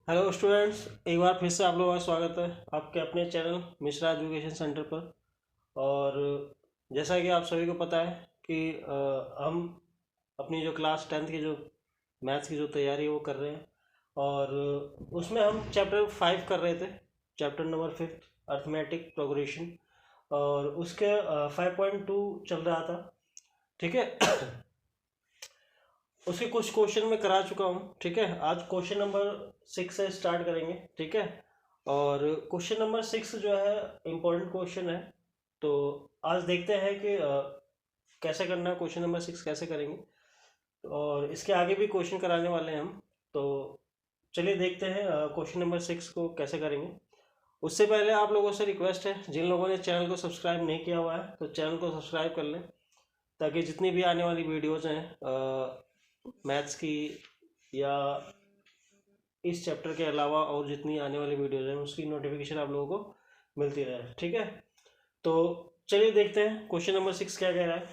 Hello students, एक बार फिर से आप लोगों का स्वागत है आपके अपने चैनल मिश्रा एजुकेशन सेंटर पर। और जैसा कि आप सभी को पता है कि हम अपनी जो क्लास 10th की जो मैथ्स की जो तैयारी है वो कर रहे हैं। और उसमें हम चैप्टर 5 कर रहे थे, चैप्टर नंबर 5 अर्थमेटिक प्रोग्रेशन। और उसके 5.2 चल रहा था। ठीक है। उसके कुछ क्वेश्चन मैं करा चुका हूँ। ठीक है, आज क्वेश्चन नंबर 6 से स्टार्ट करेंगे। ठीक है। और क्वेश्चन नंबर 6 जो है इम्पोर्टेंट क्वेश्चन है। तो आज देखते हैं कि कैसे करना है, क्वेश्चन नंबर 6 कैसे करेंगे। और इसके आगे भी क्वेश्चन कराने वाले हैं हम। तो चलिए देखते हैं क्वेश्चन नंबर 6 को कैसे करेंगे। उससे पहले आप लोगों से रिक्वेस्ट है, जिन लोगों ने चैनल को सब्सक्राइब नहीं किया हुआ है तो चैनल को सब्सक्राइब कर लें, ताकि जितनी भी आने वाली वीडियोज़ हैं मैथ्स की या इस चैप्टर के अलावा और जितनी आने वाली वीडियोज़ हैं उसकी नोटिफिकेशन आप लोगों को मिलती रहे। ठीक है। तो चलिए देखते हैं क्वेश्चन नंबर 6 क्या कह रहा है।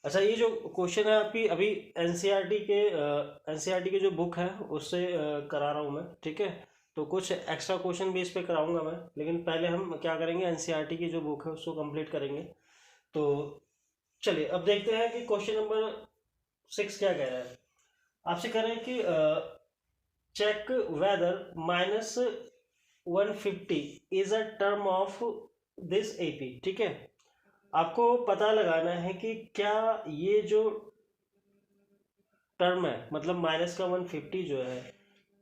अच्छा, ये जो क्वेश्चन है आपकी अभी एनसीईआरटी की जो बुक है उससे करा रहा हूँ मैं। ठीक है। तो कुछ एक्स्ट्रा क्वेश्चन भी इस पे कराऊंगा मैं, लेकिन पहले हम क्या करेंगे, एनसीईआरटी की जो बुक है उसको कंप्लीट करेंगे। तो चलिए अब देखते हैं कि क्वेश्चन नंबर 6 क्या कह रहा है। आपसे कह रहे हैं कि check whether -150 is a term of this AP। ठीक है। आपको पता लगाना है कि क्या ये जो टर्म है, मतलब -150 जो है,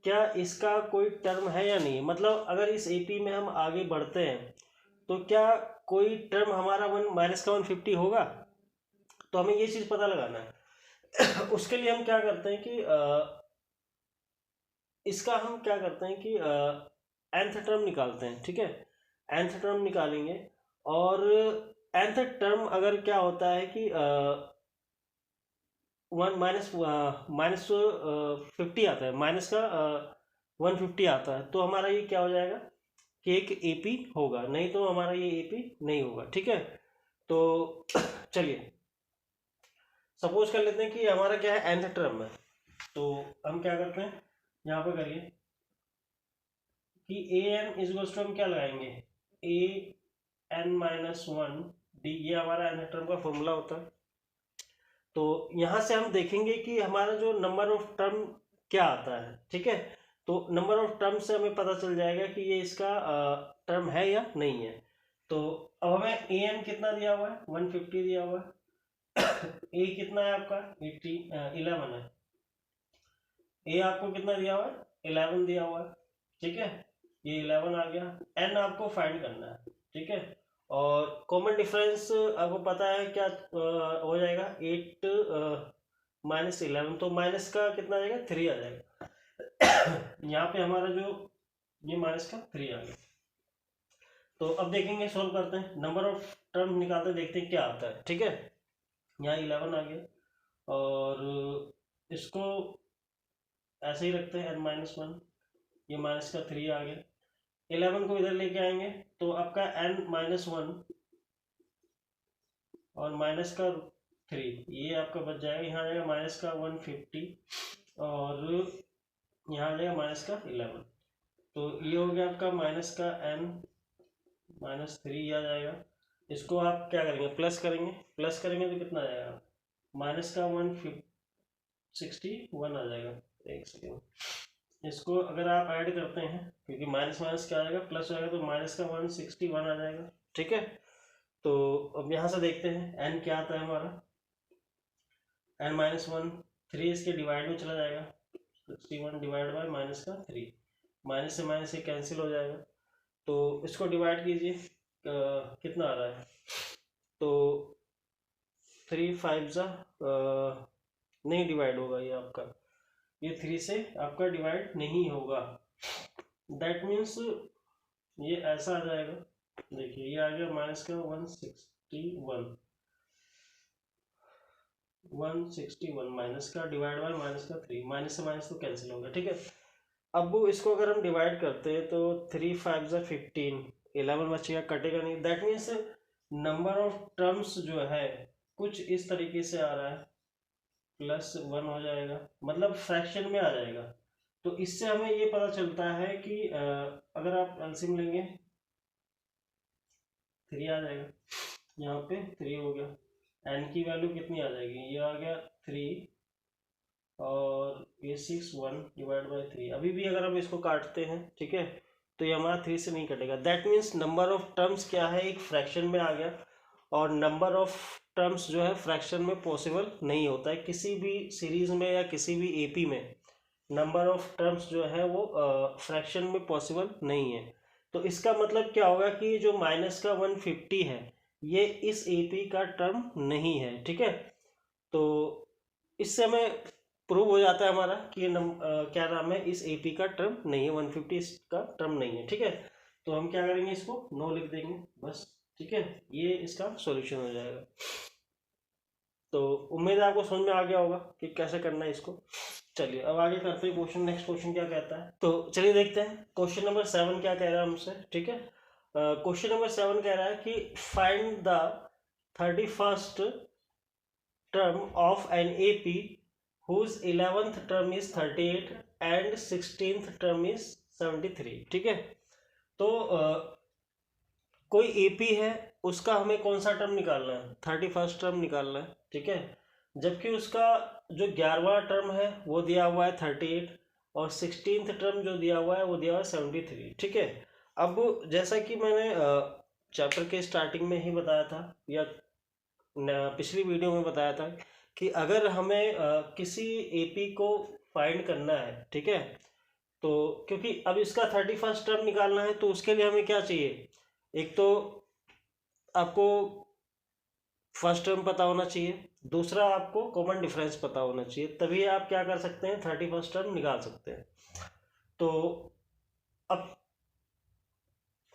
क्या इसका कोई टर्म है या नहीं। मतलब अगर इस एपी में हम आगे बढ़ते हैं तो क्या कोई टर्म हमारा -150 होगा। तो हमें ये चीज़ पता लगाना है। उसके लिए हम क्या करते हैं कि इसका हम क्या करते हैं कि nth टर्म निकालते हैं। ठीक है। nth टर्म निकालेंगे। और nth टर्म अगर क्या होता है कि वन माइनस माइनस 50 आता है, माइनस का 150 आता है, तो हमारा ये क्या हो जाएगा कि एक एपी होगा, नहीं तो हमारा ये एपी नहीं होगा। ठीक है। तो चलिए सपोज कर लेते हैं कि हमारा क्या है, nth टर्म है। तो हम क्या करते हैं, यहाँ पर करिए कि ए एन इज हम क्या लगाएंगे, ए एन -1 डी, ये हमारा एन टर्म का फॉर्मूला होता है। तो यहाँ से हम देखेंगे कि हमारा जो नंबर ऑफ टर्म क्या आता है। ठीक है। तो नंबर ऑफ टर्म से हमें पता चल जाएगा कि ये इसका टर्म है या नहीं है। तो अब हमें ए एन कितना दिया हुआ है, 150 दिया हुआ है। ए कितना है आपका 11 है। ए आपको कितना दिया हुआ है, 11 दिया हुआ है। ठीक है, ये 11 आ गया। एन आपको फाइंड करना है। ठीक है। और कॉमन डिफरेंस आपको पता है क्या हो जाएगा, 8 -11, तो माइनस का कितना आ जाएगा, 3 आ जाएगा। यहाँ पे हमारा जो ये माइनस का 3 आ गया। तो अब देखेंगे, सोल्व करते हैं, नंबर ऑफ टर्म निकालते देखते हैं क्या आता है। ठीक है। यहाँ 11 आ गया और इसको ऐसे ही रखते हैं n-1, ये माइनस का 3 आ गया। 11 को इधर लेके आएंगे तो आपका n-1 और माइनस का 3, ये आपका बच जाएगा। यहाँ आ जाएगा माइनस का 150 और यहाँ आ जाएगा माइनस का 11। तो ये हो गया आपका माइनस का n-3 आ जाएगा। इसको आप क्या करेंगे, प्लस करेंगे। प्लस करेंगे तो कितना आ जाएगा, माइनस का 161 आ जाएगा। एक सेकेंड, इसको अगर आप ऐड करते हैं, क्योंकि माइनस माइनस क्या आ जाएगा, प्लस हो जाएगा, तो माइनस का 161 आ जाएगा। ठीक है। तो अब यहाँ से देखते हैं एन क्या आता है हमारा, n-1, 3 इसके डिवाइड में चला जाएगा, 61 डिवाइड बाय माइनस का 3, माइनस से माइनस ये कैंसिल हो जाएगा। तो इसको डिवाइड कीजिए, कितना आ रहा है, तो 3 5 ज़ा नहीं डिवाइड होगा ये आपका, ये 3 से आपका डिवाइड नहीं होगा। दैट मीन्स ये ऐसा आ जाएगा। देखिए ये आ गया माइनस का 161 माइनस का डिवाइड बाय माइनस का 3, माइनस से माइनस तो कैंसिल होगा। ठीक है। अब इसको अगर हम डिवाइड करते हैं तो 3 5 ज़ा 15, 11 बचेगा, कटेगा नहीं। That means number of terms जो है कुछ इस तरीके से आ रहा है, +1 हो जाएगा, मतलब फ्रैक्शन में आ जाएगा। तो इससे हमें ये पता चलता है कि अगर आप एलसीएम लेंगे 3 आ जाएगा, यहाँ पे 3 हो गया। एन की वैल्यू कितनी आ जाएगी, ये आ गया 3 और ये 6 1 डिवाइड बाई 3। अभी भी अगर हम इसको काटते हैं, ठीक है, तो ये हमारा 3 से नहीं कटेगा। That means number of terms क्या है, एक फ्रैक्शन में आ गया, और नंबर ऑफ टर्म्स जो है फ्रैक्शन में पॉसिबल नहीं होता है। किसी भी सीरीज में या किसी भी एपी में नंबर ऑफ टर्म्स जो है वो फ्रैक्शन में पॉसिबल नहीं है। तो इसका मतलब क्या होगा कि जो माइनस का 150 है ये इस एपी का टर्म नहीं है, ठीक है। तो इससे हमें प्रूव हो जाता है हमारा कि ये क्या नाम है, इस एपी का टर्म नहीं है, 150 इसका टर्म नहीं है, ठीक है। तो हम क्या करेंगे, इसको नो लिख देंगे बस, ठीक है। ये इसका सॉल्यूशन हो जाएगा। तो उम्मीद है आपको समझ में आ गया होगा कि कैसे करना है इसको। चलिए अब आगे करते हैं क्वेश्चन। नेक्स्ट क्वेश्चन क्या कहता है, तो चलिए देखते हैं क्वेश्चन नंबर 7 क्या कह रहा है हमसे, ठीक है। क्वेश्चन नंबर 7 कह रहा है कि find the 31st term of an AP whose 11th term is 38 and 16th term is 73, ठीक है। तो कोई एपी है, उसका हमें कौन सा टर्म निकालना है, 31st टर्म निकालना है, ठीक है। जबकि उसका जो 11वां टर्म है वो दिया हुआ है 38 और 16th टर्म जो दिया हुआ है वो दिया हुआ है 73, ठीक है। अब जैसा कि मैंने चैप्टर के स्टार्टिंग में ही बताया था या पिछली वीडियो में बताया था कि अगर हमें किसी एपी को फाइंड करना है, ठीक है, तो क्योंकि अब इसका 31st टर्म निकालना है तो उसके लिए हमें क्या चाहिए, एक तो आपको फर्स्ट टर्म पता होना चाहिए, दूसरा आपको कॉमन डिफरेंस पता होना चाहिए, तभी आप क्या कर सकते हैं, 31st टर्म निकाल सकते हैं। तो अब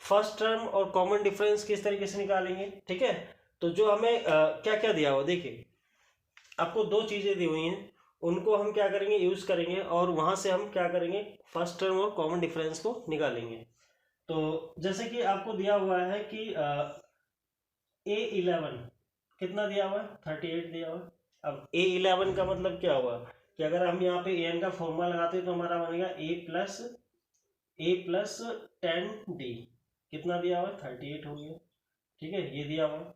फर्स्ट टर्म और कॉमन डिफरेंस किस तरीके से निकालेंगे, ठीक है। तो जो हमें क्या क्या दिया हुआ, देखिए आपको दो चीज़ें दी हुई हैं, उनको हम क्या करेंगे, यूज़ करेंगे, और वहाँ से हम क्या करेंगे, फर्स्ट टर्म और कॉमन डिफरेंस को निकालेंगे। तो जैसे कि आपको दिया हुआ है कि A11 कितना दिया हुआ है, 38 दिया हुआ है। अब A11 का मतलब क्या हुआ कि अगर हम यहाँ पे an का फॉर्मूला लगाते हैं तो हमारा बनेगा a प्लस 10d, कितना दिया हुआ है, 38 हो गया, ठीक है, ये दिया हुआ।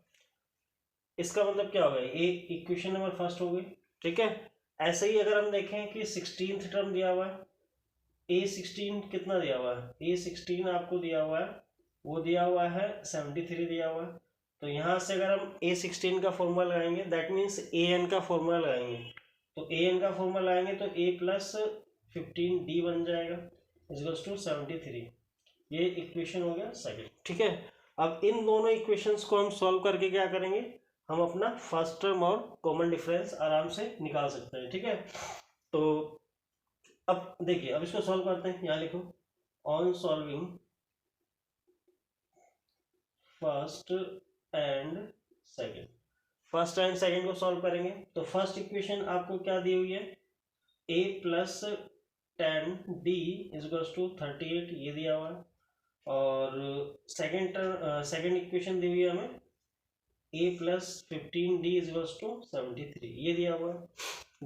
इसका मतलब क्या होगा, ये इक्वेशन नंबर फर्स्ट हो गई, ठीक है। ऐसे ही अगर हम देखें कि 16th टर्म दिया हुआ है, A16 कितना दिया हुआ है, A16 आपको दिया हुआ है, वो दिया हुआ है 73 दिया हुआ है। तो यहाँ से अगर हम A16 का फॉर्मूला लगाएंगे दैट मीन्स AN का फॉर्मूला लगाएंगे, तो AN का फॉर्मूला लगाएंगे तो A+15D बन जाएगा इक्वल्स टू 73। ये इक्वेशन हो गया सेकंड, ठीक है। अब इन दोनों इक्वेशंस को हम सॉल्व करके क्या करेंगे, हम अपना फर्स्ट टर्म और कॉमन डिफरेंस आराम से निकाल सकते हैं, ठीक है। तो अब देखिए, अब इसको सॉल्व करते हैं, यहाँ लिखो on solving first and second. First and second को सॉल्व करेंगे तो फर्स्ट इक्वेशन आपको क्या दी हुई है, A+10D इक्वल्स टू 38, ये दिया हुआ है। और सेकंड इक्वेशन दी हुई है हमें A+15D इक्वल्स टू 73, ये दिया हुआ है।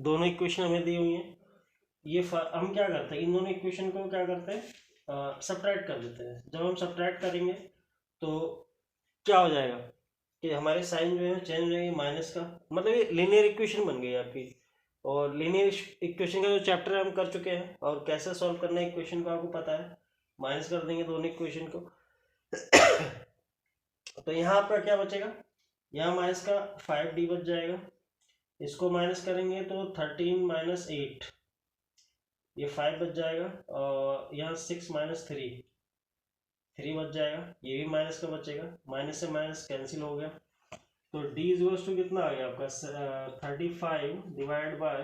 दोनों इक्वेशन हमें दी हुई हैं। ये हम क्या करते हैं, इन दोनों इक्वेशन को क्या करते हैं, सब्ट्रैक्ट कर देते हैं। जब हम सब्ट्रैक्ट करेंगे तो क्या हो जाएगा कि हमारे साइन जो है चेंज हो जाएंगे, माइनस का मतलब ये लीनियर इक्वेशन बन गई आपकी। और लीनियर इक्वेशन का जो चैप्टर हम कर चुके हैं और कैसे सॉल्व करना है इक्वेशन को आपको पता है, माइनस कर देंगे दोनों इक्वेशन को। तो यहाँ आपका क्या बचेगा, यहाँ माइनस का 5D बच जाएगा, इसको माइनस करेंगे तो 13 - 8, ये 5 बच जाएगा, और यहाँ 6 - 3 बच जाएगा, ये भी माइनस का बचेगा, माइनस से माइनस कैंसिल हो गया। तो D इक्वल्स टू कितना आ गया आपका 35 डिवाइड बाय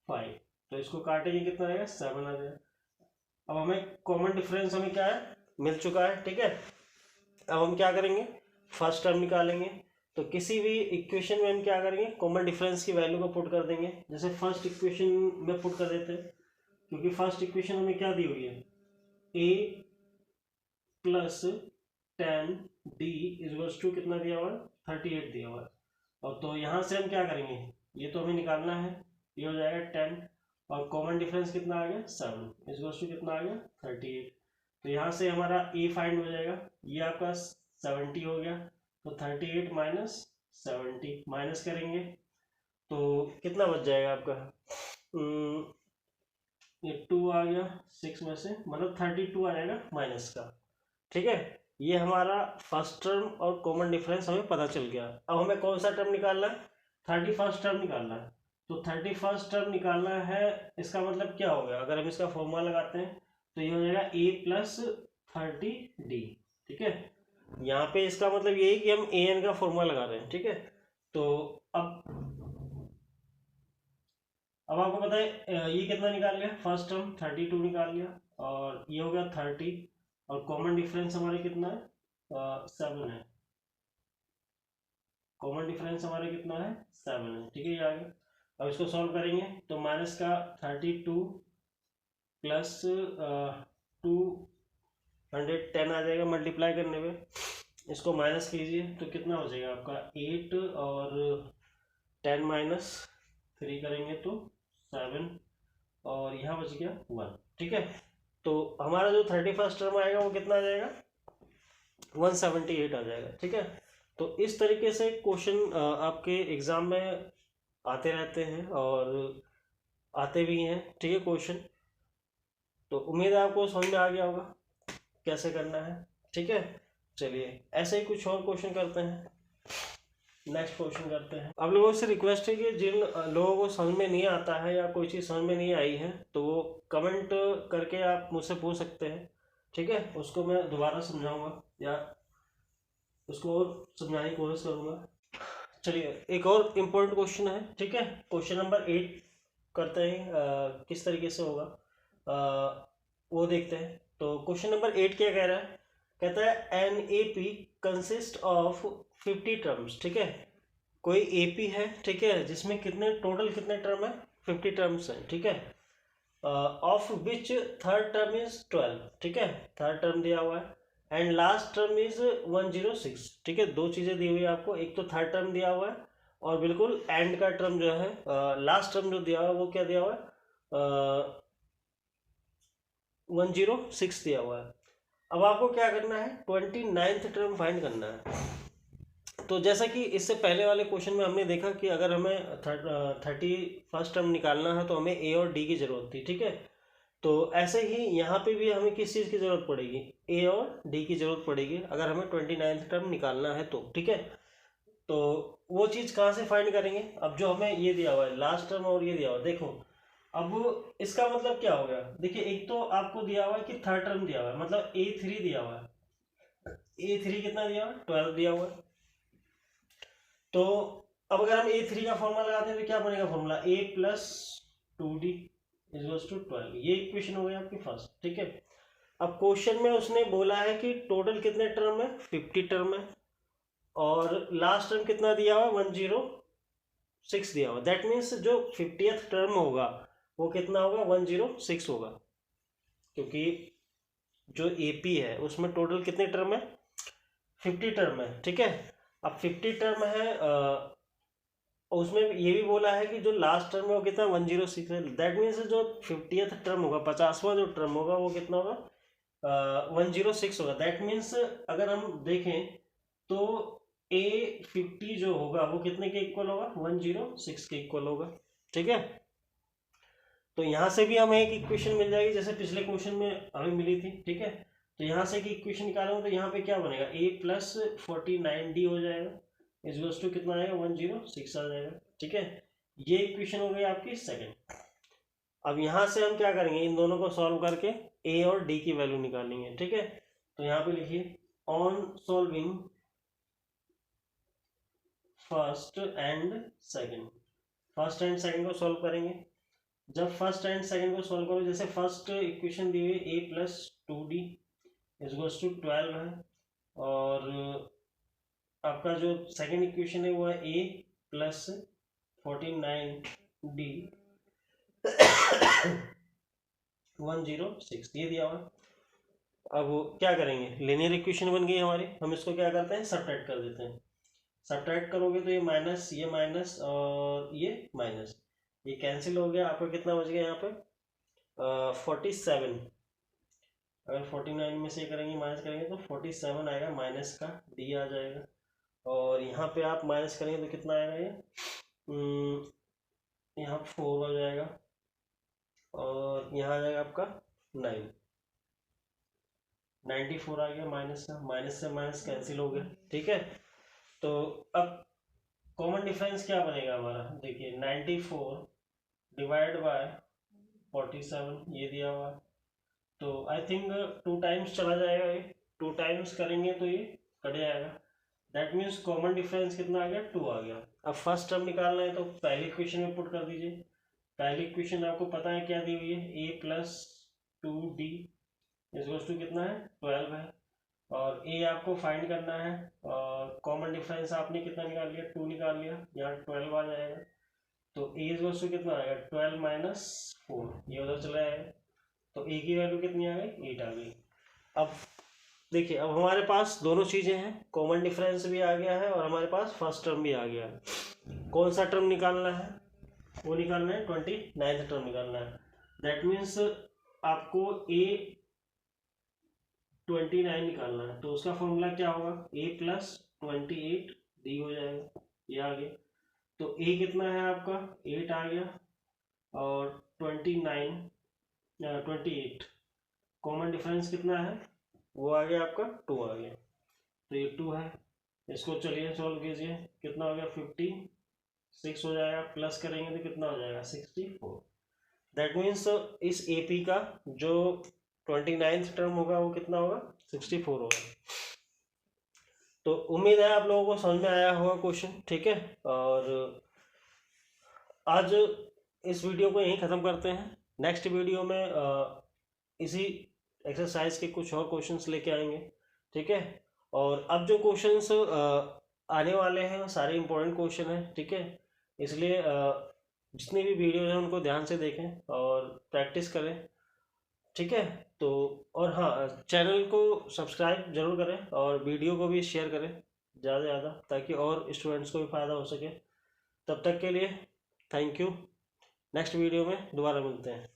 5, तो इसको काटेंगे कितना आएगा, 7 आ जाएगा। अब हमें कॉमन डिफरेंस हमें क्या है, मिल चुका है, ठीक है। अब हम क्या करेंगे, फर्स्ट टर्म निकालेंगे। तो किसी भी इक्वेशन में हम क्या करेंगे, कॉमन डिफरेंस की वैल्यू को पुट कर देंगे। जैसे फर्स्ट इक्वेशन में पुट कर देते हैं, क्योंकि फर्स्ट इक्वेशन हमें क्या दी हुई है, A+10D इक्वल्स टू कितना दिया हुआ है, 38 दिया हुआ है। और तो यहाँ से हम क्या करेंगे, ये तो हमें निकालना है, ये हो जाएगा 10, और कॉमन डिफरेंस कितना आ गया 7 इज टू कितना आ गया 38। तो यहाँ से हमारा ए फाइंड हो जाएगा, ये आपका 70 हो गया, तो 38 माइनस 70 माइनस करेंगे तो कितना बच जाएगा आपका, ये 2 आ गया 6 में से, मतलब 32 आ जाएगा माइनस का। ठीक है, ये हमारा फर्स्ट टर्म और कॉमन डिफरेंस हमें पता चल गया। अब हमें कौन सा टर्म निकालना है, 31st टर्म निकालना है। तो 31st टर्म निकालना है, इसका मतलब क्या हो गया, अगर हम इसका फॉर्मूला लगाते हैं तो ये हो जाएगा a प्लस 30d। ठीक है, यहाँ पे इसका मतलब ये है कि हम an का फॉर्मूला लगा रहे हैं। ठीक है, तो अब आपको पता है ये कितना निकाल लिया, फर्स्ट टर्म 32 निकाल लिया, और ये हो गया 30, और कॉमन डिफरेंस हमारे कितना है 7 है। कॉमन डिफरेंस हमारे कितना है 7 है। ठीक है, ये आ गया। अब इसको सॉल्व करेंगे तो माइनस का 32 प्लस 210 आ जाएगा मल्टीप्लाई करने में। इसको माइनस कीजिए तो कितना हो जाएगा आपका 8, और 10 माइनस 3 करेंगे तो 7, और यहाँ बच गया 1। ठीक है, तो हमारा जो 31st टर्म आएगा वो कितना आ जाएगा 178 आ जाएगा। ठीक है, तो इस तरीके से क्वेश्चन आपके एग्जाम में आते रहते हैं और आते भी हैं। ठीक है, क्वेश्चन तो उम्मीद है आपको समझ में आ गया होगा कैसे करना है। ठीक है, चलिए ऐसे ही कुछ और क्वेश्चन करते हैं, नेक्स्ट क्वेश्चन करते हैं। आप लोगों से रिक्वेस्ट है कि जिन लोगों को समझ में नहीं आता है या कोई चीज़ समझ में नहीं आई है तो वो कमेंट करके आप मुझसे पूछ सकते हैं। ठीक है, उसको मैं दोबारा समझाऊंगा या उसको और समझाने की कोशिश करूंगा। चलिए एक और इम्पोर्टेंट क्वेश्चन है। ठीक है, क्वेश्चन नंबर 8 करते हैं, किस तरीके से होगा वो देखते हैं। तो क्वेश्चन नंबर 8 क्या कह रहा है, कहता है an A P consist of 50 terms. ठीक है, कोई ए पी है, ठीक है, जिसमें कितने टोटल कितने टर्म है 50 टर्म्स हैं। ठीक है, of which third term is 12। ठीक है, थर्ड टर्म दिया हुआ है, एंड लास्ट टर्म इज 106। ठीक है, दो चीज़ें दी हुई है आपको, एक तो थर्ड टर्म दिया हुआ है और बिल्कुल एंड का टर्म जो है लास्ट टर्म जो दिया हुआ है वो क्या दिया हुआ है 106 दिया हुआ है। अब आपको क्या करना है 29th टर्म फाइंड करना है। तो जैसा कि इससे पहले वाले क्वेश्चन में हमने देखा कि अगर हमें 31st टर्म निकालना है तो हमें ए और डी की जरूरत थी। ठीक है, तो ऐसे ही यहाँ पे भी हमें किस चीज़ की ज़रूरत पड़ेगी, ए और डी की ज़रूरत पड़ेगी अगर हमें 29th टर्म निकालना है तो। ठीक है, तो वो चीज़ कहाँ से फाइंड करेंगे, अब जो हमें ये दिया हुआ है लास्ट टर्म और ये दिया हुआ है, देखो अब इसका मतलब क्या हो गया, देखिए एक तो आपको दिया हुआ है कि थर्ड टर्म दिया हुआ है, मतलब A3 दिया हुआ है, A3 कितना दिया हुआ है 12 दिया हुआ है। तो अब अगर हम A3 का फॉर्मूला लगाते हैं तो क्या बनेगा formula, A plus 2D is to 12। ये इक्वेशन हो गई आपकी फर्स्ट। ठीक है, अब क्वेश्चन में उसने बोला है कि टोटल कितने टर्म है 50 टर्म है, और लास्ट टर्म कितना दिया हुआ 106 दिया हुआ। दैट मीन्स जो 50th टर्म होगा वो कितना होगा 106 होगा, क्योंकि जो AP है उसमें टोटल कितने टर्म है 50 टर्म है। ठीक है, अब 50 टर्म है उसमें ये भी बोला है कि जो लास्ट टर्म है वो कितना 106 है। दैट मीन्स जो 50th टर्म होगा 50वां जो टर्म होगा वो कितना होगा 106 होगा। दैट मीन्स अगर हम देखें तो A50 जो होगा वो कितने के इक्वल होगा 106 के इक्वल होगा। ठीक है, तो यहाँ से भी हमें एक इक्वेशन मिल जाएगी जैसे पिछले क्वेश्चन में हमें मिली थी। ठीक है, तो यहाँ से एक इक्वेशन निकालेंगे तो यहाँ पे क्या बनेगा A प्लस 49D हो जाएगा इज टू कितना आएगा 106 आ जाएगा। ठीक है, ये इक्वेशन हो गई आपकी सेकंड। अब यहाँ से हम क्या करेंगे इन दोनों को सॉल्व करके A और D की वैल्यू निकालेंगे। ठीक है, तो यहाँ पे लिखिए on solving first and second, first and second को सॉल्व करेंगे। जब फर्स्ट एंड सेकंड को सॉल्व करो, जैसे फर्स्ट इक्वेशन दी हुई A plus 2D is to 12 है, और आपका जो सेकंड इक्वेशन है वो है A प्लस 49D 106 ये दिया हुआ। अब क्या करेंगे लीनियर इक्वेशन बन गई हमारी, हम इसको क्या करते हैं सब्ट्रैक्ट कर देते हैं। सब्ट्रैक्ट करोगे तो ये माइनस और ये माइनस, ये कैंसिल हो गया, आपका कितना बच गया यहाँ पे 47। अगर 49 में से करेंगे माइनस करेंगे तो 47 आएगा, माइनस का डी आ जाएगा। और यहाँ पे आप माइनस करेंगे तो कितना आएगा ये यहाँ 4 आ जाएगा और यहाँ आ जाएगा आपका 9, 94 आ गया माइनस का, माइनस से माइनस कैंसिल हो गया। ठीक है, तो अब कॉमन डिफरेंस क्या बनेगा हमारा, देखिए 94 डिवाइड बाय 47 ये दिया हुआ, तो आई थिंक 2 टाइम्स चला जाएगा, ये 2 टाइम्स करेंगे तो ये कट जाएगा। दैट मीन्स कॉमन डिफरेंस कितना आ गया 2 आ गया। अब फर्स्ट टर्म निकालना है तो पहले इक्वेशन में पुट कर दीजिए। पहली इक्वेशन आपको पता है क्या दी हुई है, a plus 2d is to कितना है 12 है, और a आपको फाइंड करना है, और कॉमन डिफरेंस आपने कितना निकाल लिया 2 निकाल लिया, यहाँ 12 आ जाएगा। तो a इज टू कितना आएगा 12 माइनस 4, ये उधर चला जाएगा, तो a की वैल्यू कितनी आ गई 8 आ गई। अब देखिए अब हमारे पास दोनों चीज़ें हैं, कॉमन डिफरेंस भी आ गया है और हमारे पास फर्स्ट टर्म भी आ गया है। कौन सा टर्म निकालना है, वो निकालना है 29th टर्म निकालना है। दैट मीन्स आपको a 29 निकालना है, तो उसका फॉर्मूला क्या होगा a प्लस 28 डी हो जाएगा, ये आ गया। तो a कितना है आपका 8 आ गया, और 28 कॉमन डिफरेंस कितना है वो आ गया आपका 2 आ गया, तो ये 2 है। इसको चलिए सॉल्व कीजिए, कितना हो गया 56 हो जाएगा, प्लस करेंगे तो कितना हो जाएगा 64। दैट मीन्स इस AP का जो 29th टर्म होगा वो कितना होगा 64 होगा। तो उम्मीद है आप लोगों को समझ में आया होगा क्वेश्चन। ठीक है, और आज इस वीडियो को यहीं ख़त्म करते हैं। नेक्स्ट वीडियो में इसी एक्सरसाइज के कुछ और क्वेश्चंस लेके आएंगे। ठीक है, और अब जो क्वेश्चंस आने वाले हैं सारे इंपॉर्टेंट क्वेश्चन हैं। ठीक है, इसलिए जितनी भी वीडियो हैं उनको ध्यान से देखें और प्रैक्टिस करें। ठीक है, तो और हाँ, चैनल को सब्सक्राइब जरूर करें और वीडियो को भी शेयर करें ज़्यादा से ज़्यादा, ताकि और स्टूडेंट्स को भी फ़ायदा हो सके। तब तक के लिए थैंक यू। नेक्स्ट वीडियो में दोबारा मिलते हैं।